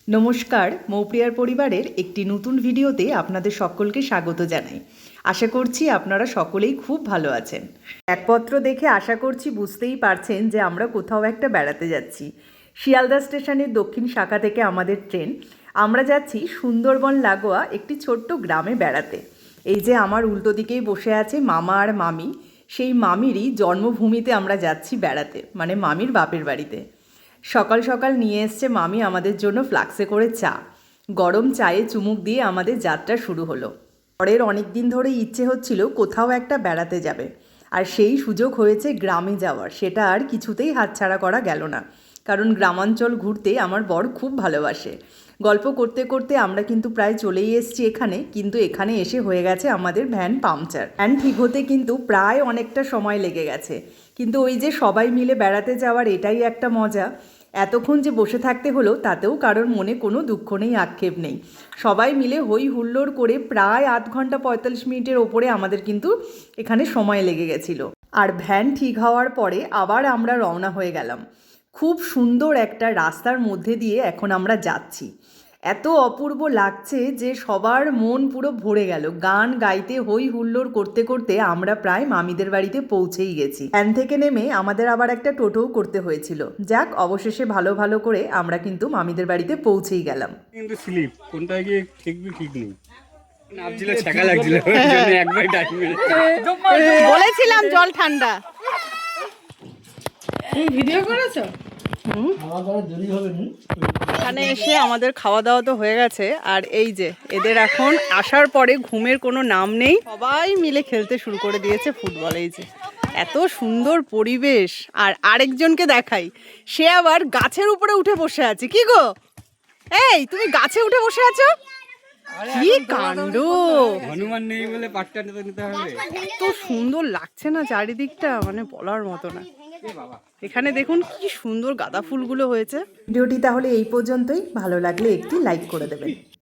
নমস্কার, মৌপ্রিয়ার পরিবারের একটি নতুন ভিডিওতে আপনাদের সকলকে স্বাগত জানাই। আশা করছি আপনারা সকলেই খুব ভালো আছেন। ব্যাগপত্র দেখে আশা করছি বুঝতেই পারছেন যে আমরা কোথাও একটা বেড়াতে যাচ্ছি। শিয়ালদা স্টেশনের দক্ষিণ শাখা থেকে আমাদের ট্রেন। আমরা যাচ্ছি সুন্দরবন লাগোয়া একটি ছোট্ট গ্রামে বেড়াতে। এই যে আমার উল্টো দিকেই বসে আছে মামা আর মামি, সেই মামিরই জন্মভূমিতে আমরা যাচ্ছি বেড়াতে, মানে মামির বাপের বাড়িতে। সকাল সকাল নিয়ে এসছে মামি আমাদের জন্য ফ্লাক্সে করে চা। গরম চায়ে চুমুক দিয়ে আমাদের যাত্রা শুরু হলো। পরের অনেক দিন ধরে ইচ্ছে হচ্ছিল কোথাও একটা বেড়াতে যাবে, আর সেই সুযোগ হয়েছে গ্রামে যাওয়ার। সেটা আর কিছুতেই হাতছাড়া করা গেল না, কারণ গ্রামাঞ্চল ঘুরতে আমার বর খুব ভালোবাসে। গল্প করতে করতে আমরা কিন্তু প্রায় চলেই এসেছি এখানে, কিন্তু এখানে এসে হয়ে গেছে আমাদের ভ্যান পাংচার। ভ্যান ঠিক হতে কিন্তু প্রায় অনেকটা সময় লেগে গেছে, কিন্তু ওই যে সবাই মিলে বেড়াতে যাওয়ার এটাই একটা মজা। এতক্ষণ যে বসে থাকতে হলো তাতেও কারোর মনে কোনো দুঃখ নেই, আক্ষেপ নেই। সবাই মিলে হই হুল্লোড় করে প্রায় 8 ঘন্টা 45 মিনিটের ওপরে আমাদের কিন্তু এখানে সময় লেগে গেছিলো। আর ভ্যান ঠিক হওয়ার পরে আবার আমরা রওনা হয়ে গেলাম। খুব সুন্দর একটা রাস্তার মধ্যে দিয়ে এখন আমরা যাচ্ছি। এত অপূর্ব লাগছে যে সবার মন পুরো ভরে গেল। গান গাইতে হই হুল্লোড় করতে করতে আমরা প্রায় মামিদের বাড়িতে পৌঁছেই গেছি। ভ্যান থেকে নেমে আমাদের আবার একটা টোটোও করতে হয়েছিল। যাক, অবশেষে ভালো ভালো করে আমরা কিন্তু মামিদের বাড়িতে পৌঁছেই গেলাম। কিন্তু স্লিপ কোনটায় গিয়ে ঠেকবি ঠিক নেই, নাপছিল ছাকা লাগছিল একবার ডাকবে। বলেছিলাম জল ঠান্ডা। তুমি ভিডিও করেছো? এখানে এসে আমাদের খাওয়া দাওয়া তো হয়ে গেছে, আর এই যে এদের এখন আসার পরে ঘুমের কোনো নাম নেই। সবাই মিলে খেলতে শুরু করে দিয়েছে ফুটবল। এই যে এত সুন্দর পরিবেশ। আর আরেকজনকে দেখাই, সে আবার গাছের উপরে উঠে বসে আছে। কি গো, এই তুমি গাছে উঠে বসে আছো? কি কাণ্ড! হনুমান নেই বলে পাটটা নিতে হবে। এত সুন্দর লাগছে না চারিদিকটা, মানে বলার মতো না। এখানে দেখুন কি সুন্দর গাঁদা ফুলগুলো হয়েছে। ভিডিওটি তাহলে এই পর্যন্তই। ভালো লাগলে একটি লাইক করে দেবেন।